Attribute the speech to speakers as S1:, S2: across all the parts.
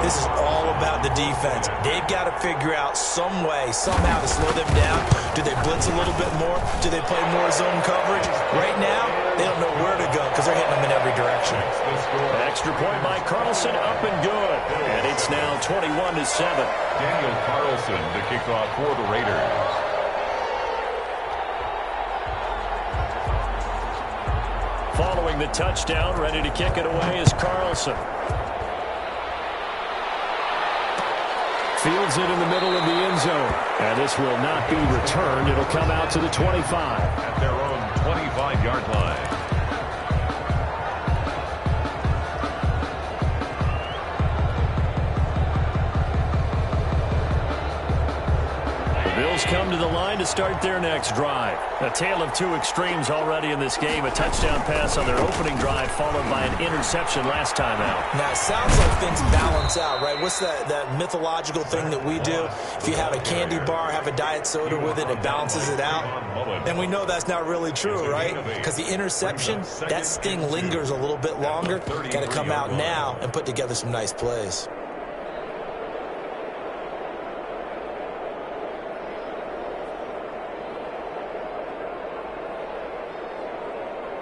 S1: This is all about the defense. They've got to figure out some way, somehow to slow them down. Do they blitz a little bit more? Do they play more zone coverage? Right now, they don't know where to go because they're hitting them in every direction.
S2: Extra point by Carlson, up and good. And it's now 21-7.
S3: Daniel Carlson, the kickoff for the Raiders.
S2: Following the touchdown, ready to kick it away is Carlson. Fields it in the middle of the end zone. And this will not be returned. It'll come out to the 25.
S3: At their own 25-yard line.
S2: Bills come to the line to start their next drive. A tale of two extremes already in this game. A touchdown pass on their opening drive followed by an interception last time out.
S1: Now, it sounds like things balance out, right? What's that mythological thing that we do? If you have a candy bar, have a diet soda with it, it balances it out. And we know that's not really true, right? Because the interception, that sting lingers a little bit longer. Got to come out now and put together some nice plays.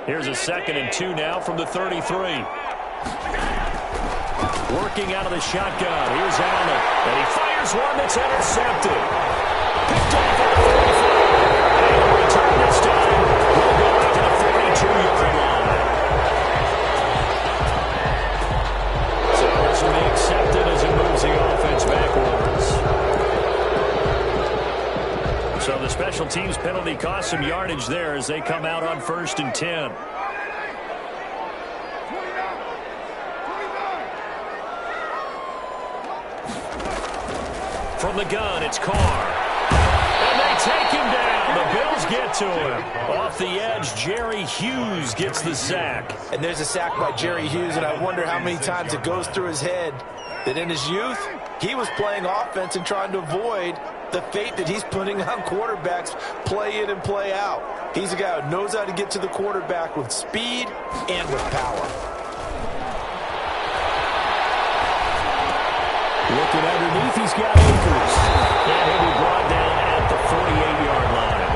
S2: Here's a 2nd and 2 now from the 33. Working out of the shotgun. Here's Allen. And he fires one that's intercepted. Picked off at the 45. And the return this time will go out to the 42-yard line. So this will be accepted as it moves the offense backwards. So the special teams penalty cost some yardage there as they come out on 1st and 10. From the gun, it's Carr. And they take him down. The Bills get to him. Off the edge, Jerry Hughes gets the sack.
S1: And there's a sack by Jerry Hughes, and I wonder how many times it goes through his head that in his youth, he was playing offense and trying to avoid the fate that he's putting on quarterbacks play in and play out. He's a guy who knows how to get to the quarterback with speed and with power.
S2: Looking underneath, he's got Akers. And he'll be brought down at the 48-yard line.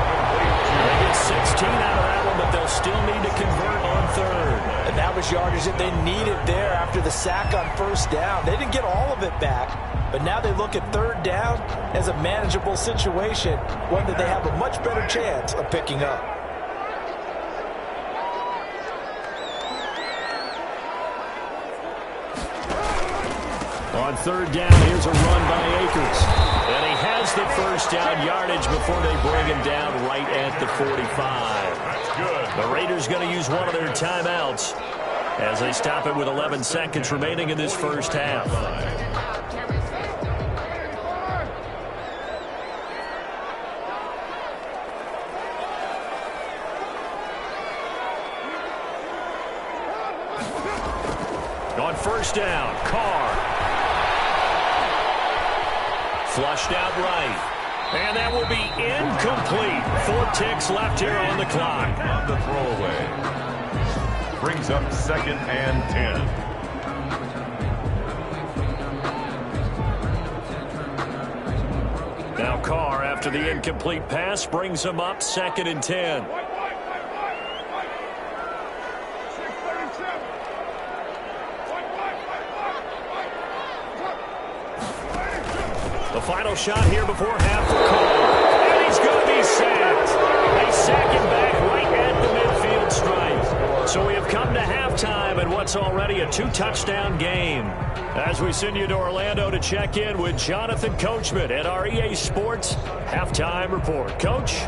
S2: They get 16 out of that one, but they'll still need to convert on 3rd.
S1: And that was yardage that they needed there after the sack on 1st down. They didn't get all of it back, but now they look at 3rd down as a manageable situation, one that they have a much better chance of picking up.
S2: On 3rd down, here's a run by Akers. And he has the 1st down yardage before they bring him down right at the 45.
S3: That's good.
S2: The Raiders going to use one of their timeouts as they stop it with 11 seconds remaining in this first half. On 1st down, Carr. Flushed out right. And that will be incomplete. 4 ticks left here on the clock.
S3: On the throwaway. Brings up 2nd and 10.
S2: Now Carr, after the incomplete pass, brings him up 2nd and 10. The final shot here before half for Carr. And he's going to be sacked. They sack him back right at the midfield stripe. So we have come to halftime in what's already a 2-touchdown game. As we send you to Orlando to check in with Jonathan Coachman at our EA Sports Halftime Report. Coach?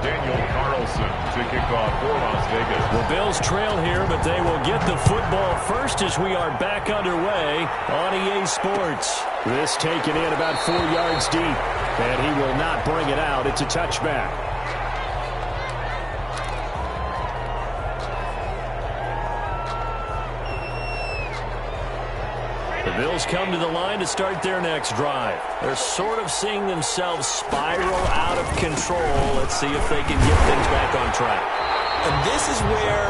S3: Daniel Carlson to kick off for Las Vegas.
S2: The Bills trail here, but they will get the football first as we are back underway on EA Sports. This taken in about 4 yards deep, and he will not bring it out. It's a touchback. The Bills come to the line to start their next drive. They're sort of seeing themselves spiral out of control. Let's see if they can get things back on track.
S1: And this is where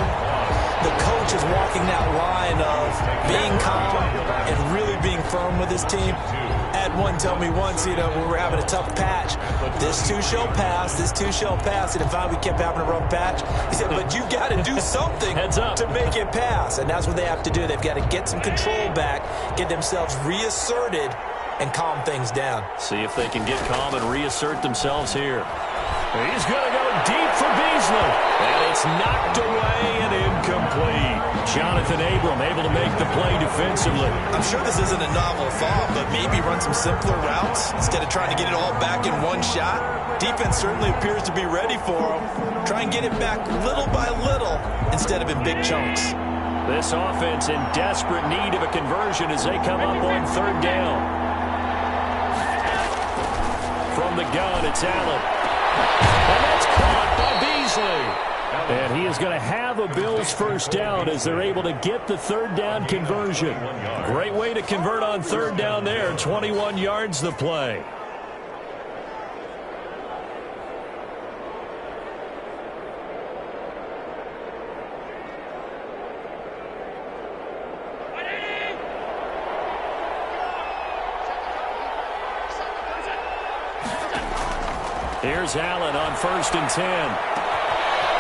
S1: the coach is walking that line of being calm and really being firm with his team. I had one tell me once, when we're having a tough patch, this too shall pass, this too shall pass. And if we kept having a rough patch, he said, but you got to do something to make it pass. And that's what they have to do. They've got to get some control back, get themselves reasserted, and calm things down.
S2: See if they can get calm and reassert themselves here. He's going to go deep for Beasley. And it's knocked away and incomplete. Jonathan Abram able to make the play defensively.
S1: I'm sure this isn't a novel thought, but maybe run some simpler routes instead of trying to get it all back in one shot. Defense certainly appears to be ready for him. Try and get it back little by little instead of in big chunks.
S2: This offense in desperate need of a conversion as they come up on third down. From the gun, it's Allen. And that's caught by Beasley. And he is going to have a Bills first down as they're able to get the third down conversion. Great way to convert on third down there. 21 yards the play. Here's Allen on 1st and 10.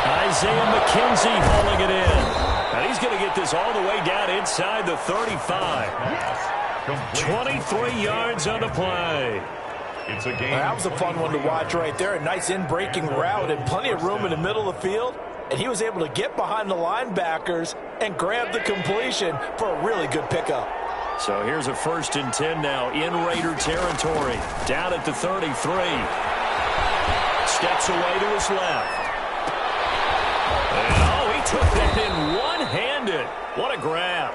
S2: Isaiah McKenzie hauling it in. And he's going to get this all the way down inside the 35. 23 yards on the play.
S3: It's a game.
S1: That was a fun one to watch right there. A nice in-breaking route and plenty of room in the middle of the field. And he was able to get behind the linebackers and grab the completion for a really good pickup.
S2: So here's a 1st and 10 now in Raider territory. Down at the 33. Steps away to his left. And, he took that in one-handed. What a grab.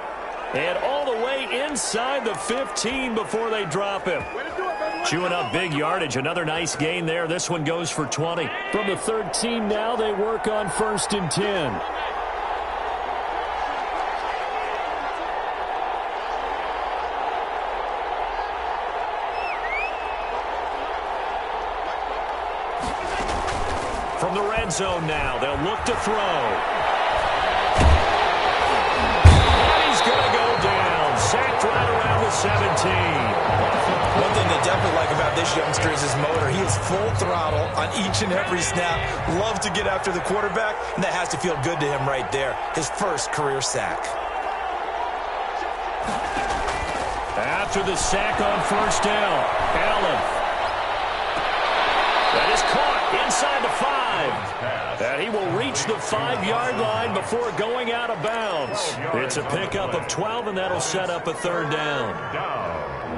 S2: And all the way inside the 15 before they drop him. Chewing up big yardage. Another nice gain there. This one goes for 20. From the 13 now, they work on 1st and 10. From the red zone now, they'll look to throw. And he's going to go down. Sacked right around the 17.
S1: One thing they definitely like about this youngster is his motor. He is full throttle on each and every snap. Loves to get after the quarterback, and that has to feel good to him right there. His first career sack.
S2: After the sack on 1st down, Allen. That is caught inside the 5. And he will reach the 5-yard line before going out of bounds. It's a pickup of 12, and that'll set up a third down.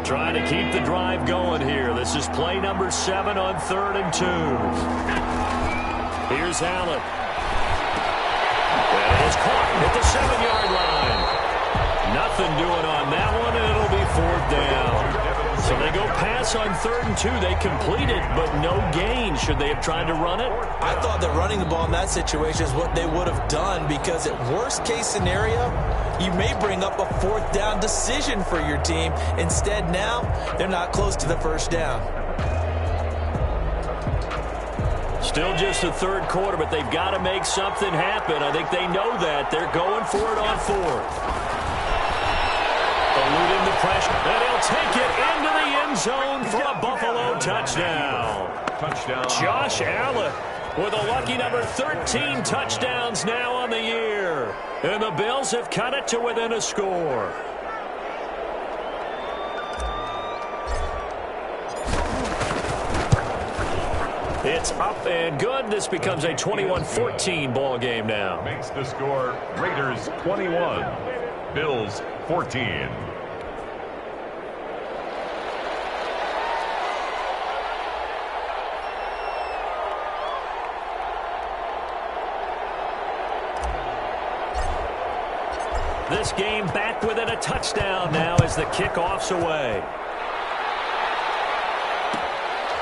S2: Trying to keep the drive going here. This is play number 7 on 3rd and 2. Here's Allen. And it's caught at the 7-yard line. Nothing doing on that one, and it'll be 4th down. So they go pass on 3rd and 2. They complete it, but no gain. Should they have tried to run it?
S1: I thought that running the ball in that situation is what they would have done, because at worst case scenario, you may bring up a 4th down decision for your team. Instead, now they're not close to the 1st down.
S2: Still just the 3rd quarter, but they've got to make something happen. I think they know that. They're going for it on 4th. Eluding the pressure, and he'll take it into the end zone for a Buffalo touchdown. Josh Allen with a lucky number 13 touchdowns now on the year. And the Bills have cut it to within a score. It's up and good. This becomes a 21-14 ball game now.
S3: Makes the score Raiders 21, Bills 14.
S2: This game back within a touchdown now as the kickoff's away.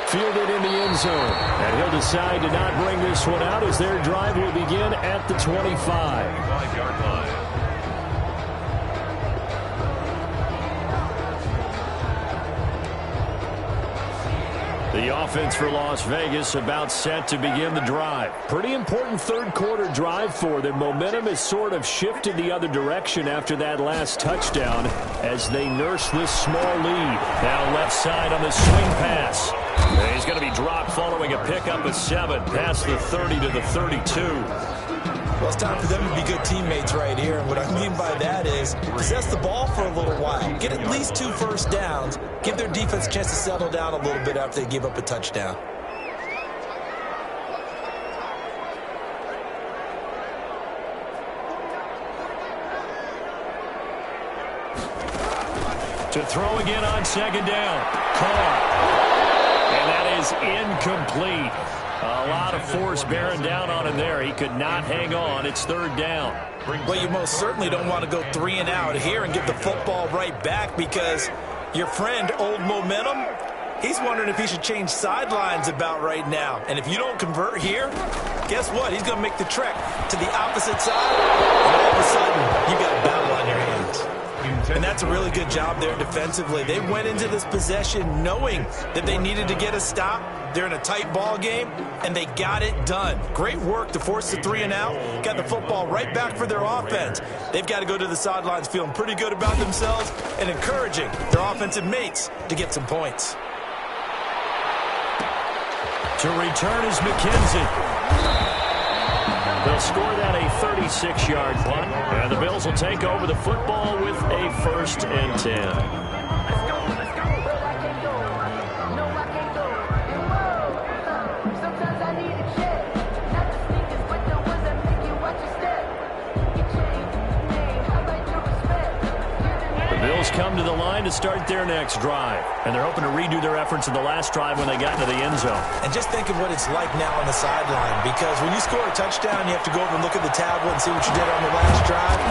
S2: Fielded in the end zone. And he'll decide to not bring this one out as their drive will begin at the 25.
S3: 5-yard line.
S2: The offense for Las Vegas about set to begin the drive. Pretty important third-quarter drive for them. Momentum has sort of shifted the other direction after that last touchdown as they nurse this small lead. Now left side on the swing pass. And he's going to be dropped following a pickup of 7 past the 30 to the 32.
S1: Well, it's time for them to be good teammates right here. And what I mean by that is possess the ball for a little while. Get at least 2 first downs. Give their defense a chance to settle down a little bit after they give up a touchdown.
S2: To throw again on second down. Carr. And that is incomplete. A lot of force bearing down on him there. He could not hang on. It's third down.
S1: Well, you most certainly don't want to go 3 and out here and give the football right back because your friend, Old Momentum, he's wondering if he should change sidelines about right now. And if you don't convert here, guess what? He's going to make the trek to the opposite side, and all of a sudden, you got a battle on your hands. And that's a really good job there defensively. They went into this possession knowing that they needed to get a stop. They're in a tight ball game, and they got it done. Great work to force the 3 and out. Got the football right back for their offense. They've got to go to the sidelines feeling pretty good about themselves and encouraging their offensive mates to get some points.
S2: To return is McKenzie. They'll score that a 36-yard punt, and the Bills will take over the football with a 1st and 10. Come to the line to start their next drive. And they're hoping to redo their efforts in the last drive when they got into the end zone.
S1: And just think of what it's like now on the sideline, because when you score a touchdown, you have to go over and look at the tablet and see what you did on the last drive.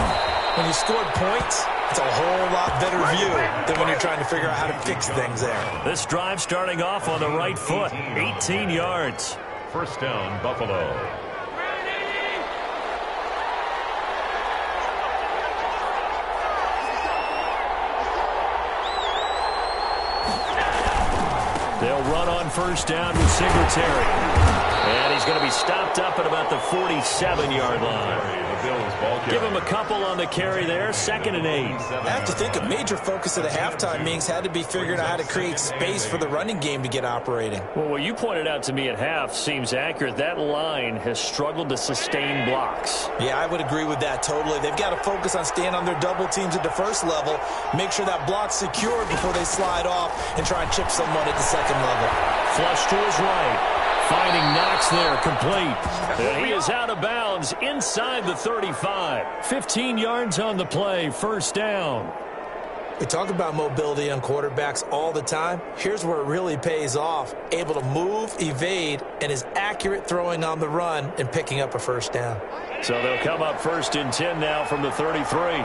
S1: When you scored points, it's a whole lot better view than when you're trying to figure out how to fix things there.
S2: This drive starting off on the right foot, 18 yards.
S3: First down, Buffalo.
S2: They'll run on first down with Singletary. And he's going to be stopped up at about the 47-yard line. Give him a couple on the carry there, 2nd and 8.
S1: I have to think a major focus at the halftime meetings had to be figuring out how to create space for the running game to get operating.
S2: Well, what you pointed out to me at half seems accurate. That line has struggled to sustain blocks.
S1: Yeah, I would agree with that totally. They've got to focus on staying on their double teams at the first level, make sure that block's secured before they slide off and try and chip someone at the second level.
S2: Flush to his right. Finding Knox there, complete. And he is out of bounds inside the 35. 15 yards on the play, first down.
S1: We talk about mobility on quarterbacks all the time. Here's where it really pays off. Able to move, evade, and is accurate throwing on the run and picking up a first down.
S2: So they'll come up 1st and 10 now from the 33.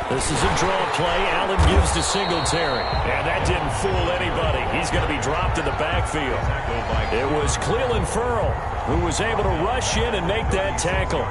S2: This is a draw play. Allen gives to Singletary. And that didn't fool anybody. He's going to be dropped in the backfield. It was Cleveland Ferrell who was able to rush in and make that tackle.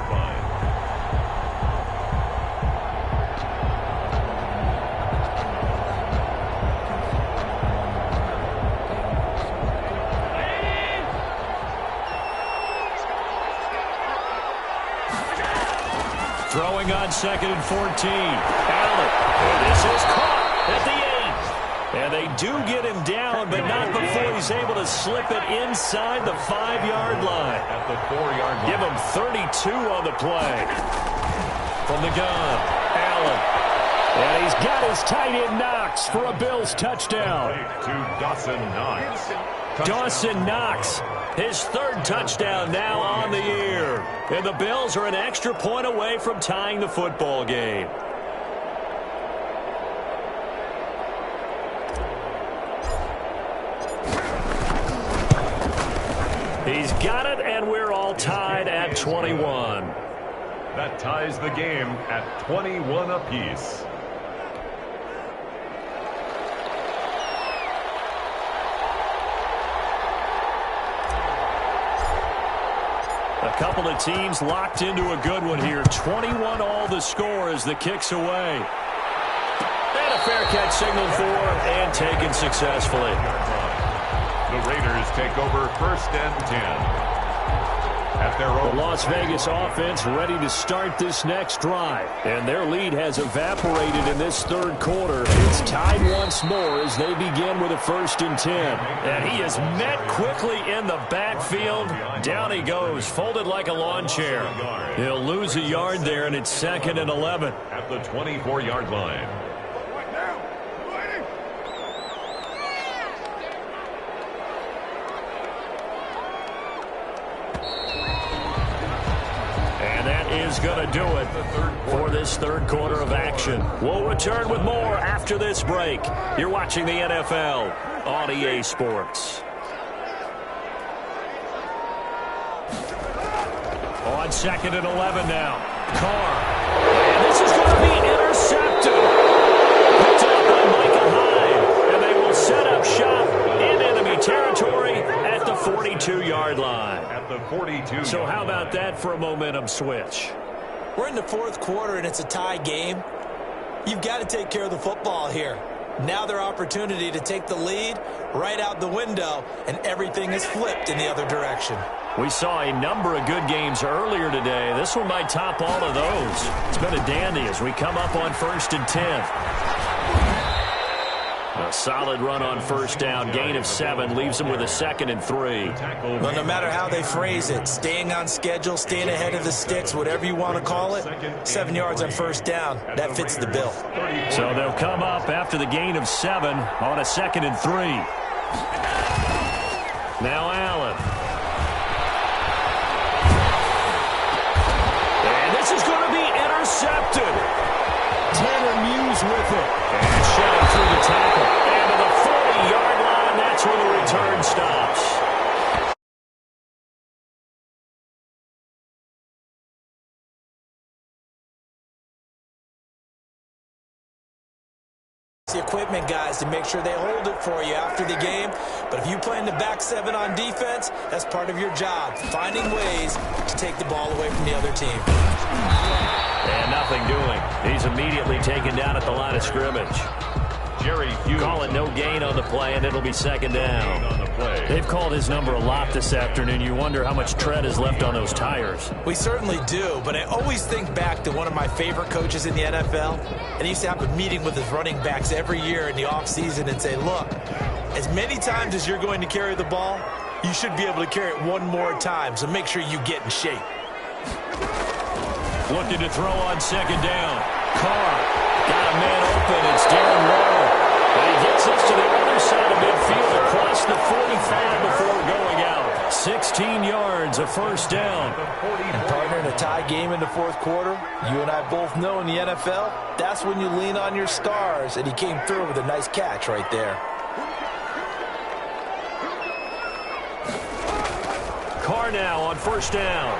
S2: Throwing on 2nd and 14. Allen. And this is caught at the 8. And they do get him down, but not before he's able to slip it inside the 5-yard line.
S3: At the 4-yard line.
S2: Give him 32 on the play. From the gun, Allen. And he's got his tight end Knox for a Bills touchdown.
S3: To Dawson Knox.
S2: Dawson Knox, his 3rd touchdown now on the year. And the Bills are an extra point away from tying the football game. He's got it, and we're all tied at 21.
S3: That ties the game at 21 apiece.
S2: A couple of teams locked into a good one here. 21 all the score as the kick's away. And a fair catch signaled for and taken successfully.
S3: The Raiders take over 1st and 10. At their own.
S2: The Las Vegas offense ready to start this next drive. And their lead has evaporated in this third quarter. It's tied once more as they begin with a 1st and 10. And he is met quickly in the backfield. Down he goes, folded like a lawn chair. He'll lose a yard there, and it's 2nd and 11.
S3: At the 24-yard line.
S2: Is going to do it for this third quarter of action. We'll return with more after this break. You're watching the NFL on EA Sports. On 2nd and 11 now. Carr. And this is going to be intercepted. Picked up by Micah Hyde. And they will set up shop in enemy territory at the 42-yard line.
S3: At the 42.
S2: So how about that for a momentum switch?
S1: We're in the fourth quarter, and it's a tie game. You've got to take care of the football here. Now their opportunity to take the lead right out the window, and everything is flipped in the other direction.
S2: We saw a number of good games earlier today. This one might top all of those. It's been a dandy as we come up on 1st and 10. A solid run on 1st down. Gain of 7 leaves them with a 2nd and 3.
S1: Well, no matter how they phrase it, staying on schedule, staying ahead of the sticks, whatever you want to call it, 7 yards on 1st down, that fits the bill.
S2: So they'll come up after the gain of 7 on a 2nd and 3. Now Allen. And this is going to be intercepted. Tanner Muse with it. And shoved through the tackle. And to the 40-yard line, that's where the return stops.
S1: The equipment guys to make sure they hold it for you after the game. But if you play in the back 7 on defense, that's part of your job, finding ways to take the ball away from the other team.
S2: And nothing doing. He's immediately taken down at the line of scrimmage.
S3: Jerry Hughes.
S2: Call it no gain on the play, and it'll be 2nd down.
S3: On the play.
S2: They've called his number a lot this afternoon. You wonder how much tread is left on those tires.
S1: We certainly do, but I always think back to one of my favorite coaches in the NFL, and he used to have a meeting with his running backs every year in the offseason and say, look, as many times as you're going to carry the ball, you should be able to carry it one more time, so make sure you get in shape.
S2: Looking to throw on 2nd down. Carr got a man open. It's Darren Waller. And he gets us to the other side of midfield across the 45 before going out. 16 yards, a 1st down.
S1: And partner, in a tie game in the fourth quarter, you and I both know in the NFL, that's when you lean on your stars, and he came through with a nice catch right there.
S2: Carr now on 1st down.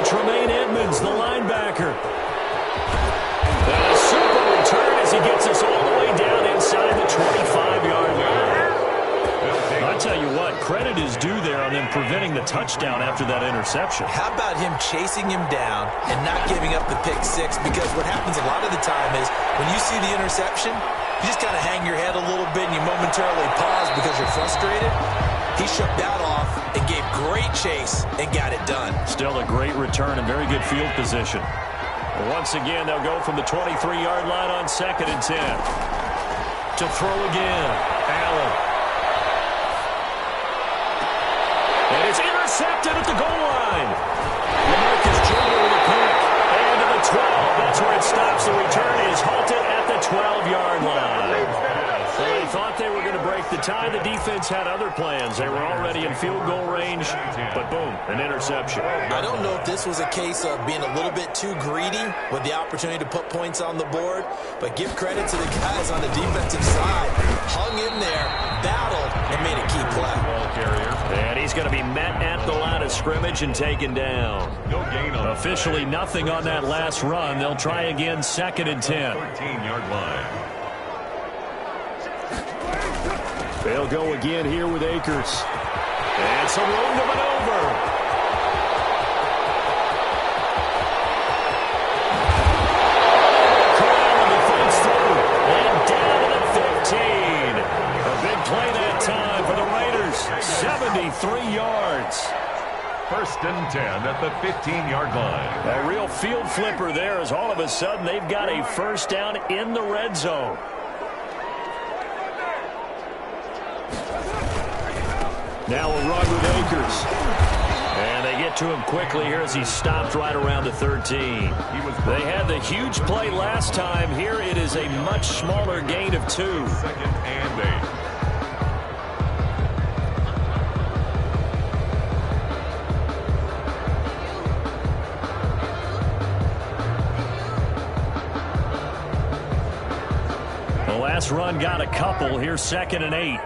S2: Tremaine Edmonds, the linebacker. And a super return as he gets us all the way down inside the 25-yard line. I tell you what, credit is due there on them preventing the touchdown after that interception.
S1: How about him chasing him down and not giving up the pick 6? Because what happens a lot of the time is when you see the interception, you just kind of hang your head a little bit and you momentarily pause because you're frustrated. He shook that off and gave great chase and got it done.
S2: Still a great return and very good field position. Once again, they'll go from the 23-yard line on 2nd and 10. To throw again, Allen. And it's intercepted at the goal line. Lamarcus Joyner with a pick. And to the 12. That's where it stops. The return is halted at the 12-yard line. They thought they were going to break the tie. The defense had other plans. They were already in field goal range, but boom, an interception.
S1: I don't know if this was a case of being a little bit too greedy with the opportunity to put points on the board, but give credit to the guys on the defensive side. Hung in there, battled, and made a key play.
S2: And he's going to be met at the line of scrimmage and taken down.
S3: No gain on
S2: officially nothing on that last run. They'll try again 2nd and 10.
S3: 13-yard line.
S2: They'll go again here with Akers. And some room to maneuver. Play that time for the Raiders. 73 yards.
S3: First and 10 at the 15-yard line.
S2: A real field flipper there as all of a sudden they've got a first down in the red zone. Now a run with Akers. And they get to him quickly here as he stopped right around the 13. They had the huge play last time. Here it is a much smaller gain of 2.
S3: 2nd and 8.
S2: Last run got a couple. Here's 2nd and 8.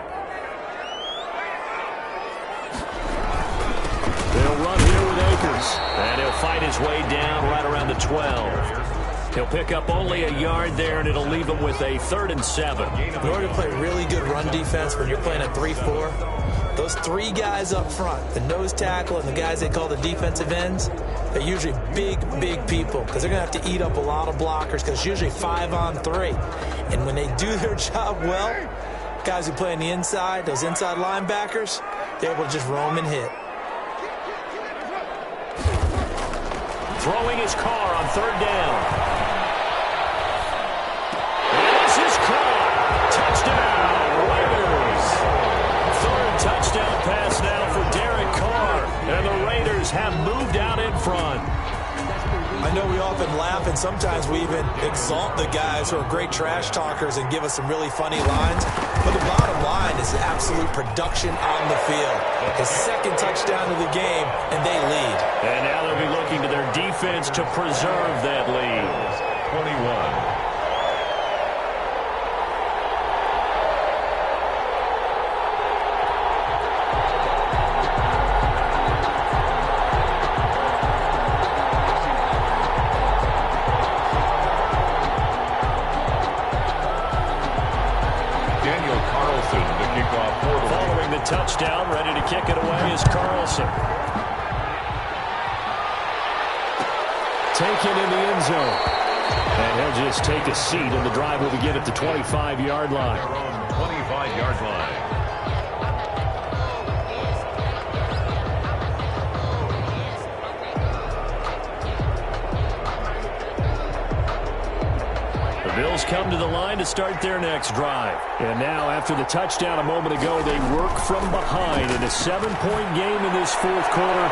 S2: They'll run here with Akers. And he'll fight his way down right around the 12. He'll pick up only a yard there, and it'll leave him with a 3rd and 7.
S1: In order to play really good run defense when you're playing a 3-4, those 3 guys up front, the nose tackle and the guys they call the defensive ends, they're usually big people because they're going to have to eat up a lot of blockers because it's usually 5-on-3. And when they do their job well, guys who play on the inside, those inside linebackers, they're able to just roam and hit.
S2: Throwing his car on 3rd down. And this is caught. Touchdown, Raiders. 3rd touchdown pass now for Derek Carr. And the Raiders have moved out in front.
S1: I know we often laugh, and sometimes we even exalt the guys who are great trash talkers and give us some really funny lines. But the bottom line is absolute production on the field. His 2nd touchdown of the game, and they lead.
S2: And now they'll be looking to their defense to preserve that lead.
S3: 21.
S2: Touchdown, ready to kick it away is Carlson. Taken in the end zone. And he'll just take a seat, and the drive will begin at the 25-yard line.
S3: 25-yard line.
S2: Bills come to the line to start their next drive. And now, after the touchdown a moment ago, they work from behind in a 7-point game in this 4th quarter.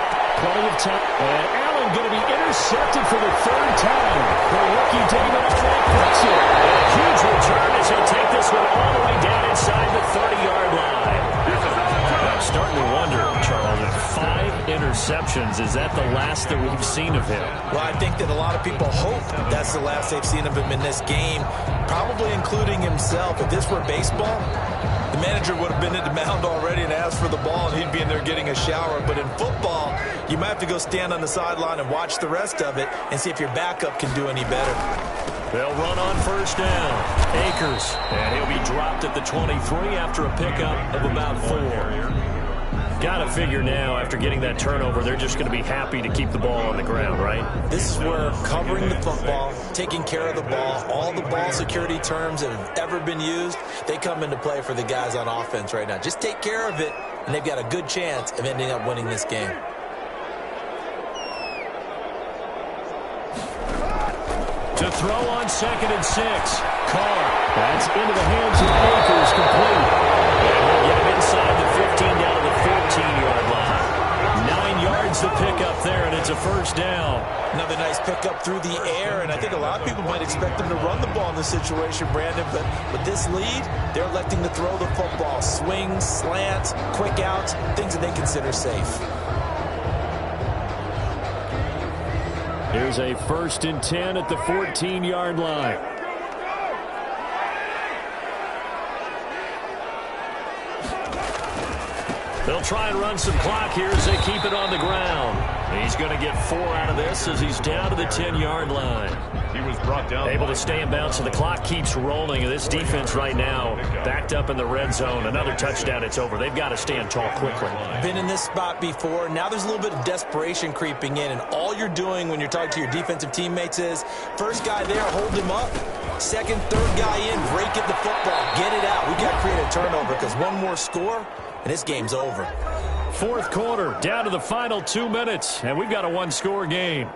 S2: Plenty of time. And Allen going to be intercepted for the 3rd time. The rookie David Arnett puts it. And a huge return as he'll take this one all the way down inside the 30-yard line. I'm starting to wonder, Charles, if 5 interceptions, is that the last that we've seen of him?
S1: Well, I think that a lot of people hope that's the last they've seen of him in this game, probably including himself. If this were baseball, the manager would have been at the mound already and asked for the ball, and he'd be in there getting a shower. But in football, you might have to go stand on the sideline and watch the rest of it and see if your backup can do any better.
S2: They'll run on 1st down. Akers. And he'll be dropped at the 23 after a pickup of about 4. Got to figure now, after getting that turnover, they're just going to be happy to keep the ball on the ground, right?
S1: This is where covering the football, taking care of the ball, all the ball security terms that have ever been used, they come into play for the guys on offense right now. Just take care of it, and they've got a good chance of ending up winning this game.
S2: To throw on 2nd and 6. Carr. That's into the hands of Akers, complete. And we'll get him inside the 15 down to the 14-yard line. 9 yards to pick up there, and it's a 1st down.
S1: Another nice pickup through the air, and I think a lot of people might expect them to run the ball in this situation, Brandon, but with this lead, they're electing to throw the football. Swings, slants, quick outs, things that they consider safe.
S2: Here's a 1st and 10 at the 14-yard line. They'll try and run some clock here as they keep it on the ground. He's going to get 4 out of this as he's down to the 10-yard line.
S3: He was brought down.
S2: Able to stay in bounds, so the clock keeps rolling. And this defense right now backed up in the red zone. Another touchdown, it's over. They've got to stand tall quickly.
S1: Been in this spot before. Now there's a little bit of desperation creeping in. And all you're doing when you're talking to your defensive teammates is, first guy there, hold him up. Second, third guy in, break it the football. Get it out. We've got to create a turnover because one more score, and this game's over.
S2: Fourth quarter, down to the final 2 minutes, and we've got a one-score game.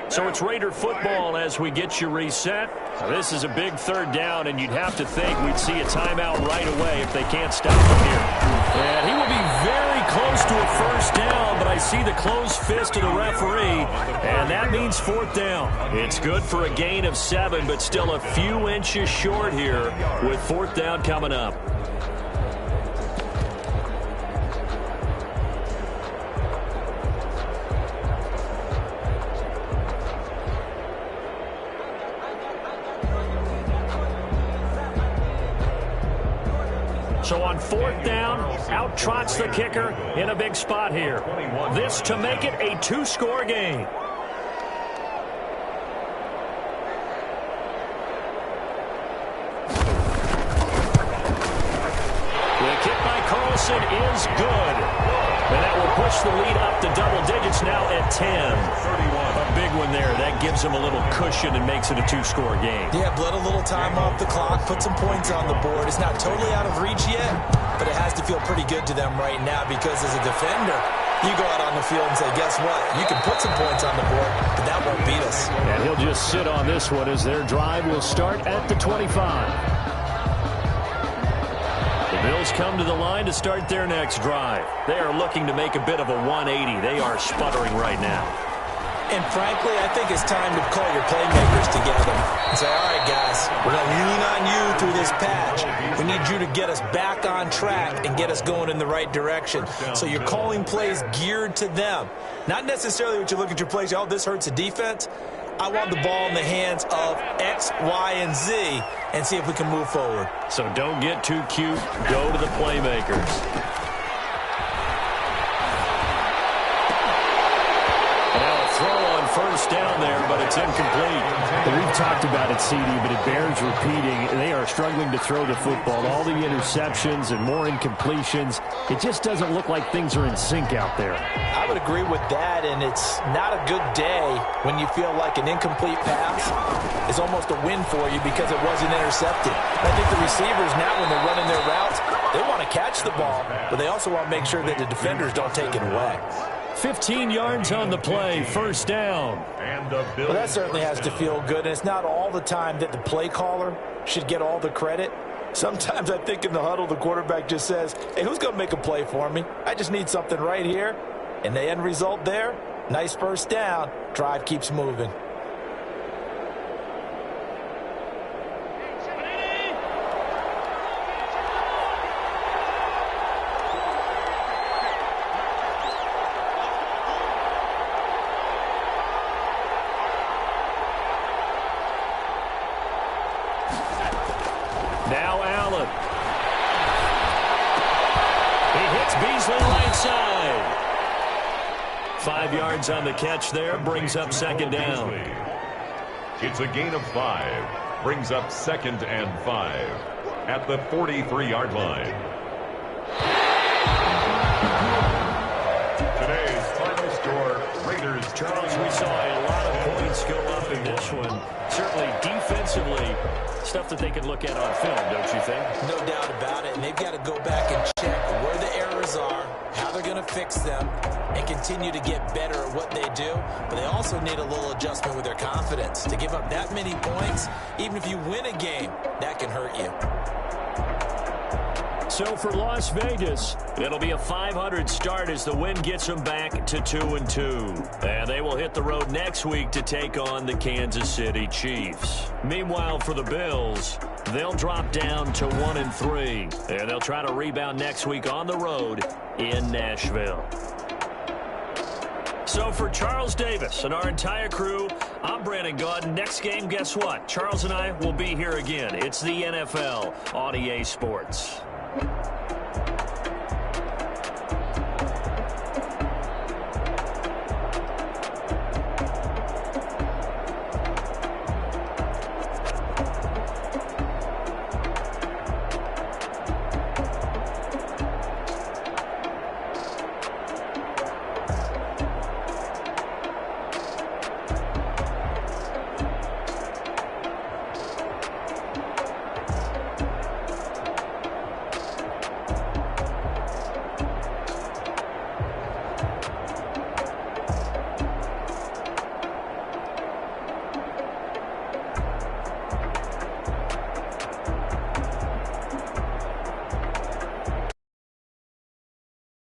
S2: So it's Raider football as we get you reset. This is a big third down, and you'd have to think we'd see a timeout right away if they can't stop him here. And he will be very close to a first down, but I see the closed fist of the referee, and that means fourth down. It's good for a gain of 7, but still a few inches short here with fourth down coming up. So on fourth down, out trots the kicker in a big spot here. This to make it a 2-score game. The kick by Carlson is good. And that will push the lead up to double digits now at 10. A big one there. That gives them a little cushion and makes it a 2-score game.
S1: Yeah, bled a little time off the clock, put some points on the board. It's not totally out of reach yet, but it has to feel pretty good to them right now because as a defender, you go out on the field and say, guess what? You can put some points on the board, but that won't beat us.
S2: And he'll just sit on this one as their drive will start at the 25. The Bills come to the line to start their next drive. They are looking to make a bit of a 180. They are sputtering right now.
S1: And frankly, I think it's time to call your playmakers together and say, all right, guys, we're going to lean on you through this patch. We need you to get us back on track and get us going in the right direction. So you're calling plays geared to them. Not necessarily what you look at your plays, oh, this hurts the defense. I want the ball in the hands of X, Y, and Z and see if we can move forward.
S2: So don't get too cute. Go to the playmakers. First down there, but it's incomplete.
S4: We've talked about it, CD, but it bears repeating. They are struggling to throw the football. All the interceptions and more incompletions. It just doesn't look like things are in sync out there.
S1: I would agree with that, and it's not a good day when you feel like an incomplete pass is almost a win for you because it wasn't intercepted. I think the receivers now, when they're running their routes, they want to catch the ball, but they also want to make sure that the defenders don't take it away.
S2: 15 yards on the play, first down.
S1: Well, that certainly has to feel good, and it's not all the time that the play caller should get all the credit. Sometimes I think in the huddle, the quarterback just says, hey, who's going to make a play for me? I just need something right here. And the end result there, nice first down. Drive keeps moving.
S2: Now Allen. He hits Beasley right side. 5 yards on the catch there, brings up second down.
S3: It's a gain of 5. Brings up 2nd and 5 at the 43-yard line. Today's final score, Raiders.
S2: Charles, we saw a lot of points go up in this one. Certainly defensively, stuff that they can look at on film, don't you think?
S1: No doubt about it, and they've got to go back and check where the errors are, how they're going to fix them, and continue to get better at what they do. But they also need a little adjustment with their confidence. To give up that many points, even if you win a game, that can hurt you.
S2: So for Las Vegas, it'll be a 500 start as the win gets them back to 2-2. And they will hit the road next week to take on the Kansas City Chiefs. Meanwhile, for the Bills, they'll drop down to 1-3. And they'll try to rebound next week on the road in Nashville. So for Charles Davis and our entire crew, I'm Brandon Gaudin. Next game, guess what? Charles and I will be here again. It's the NFL on EA Sports.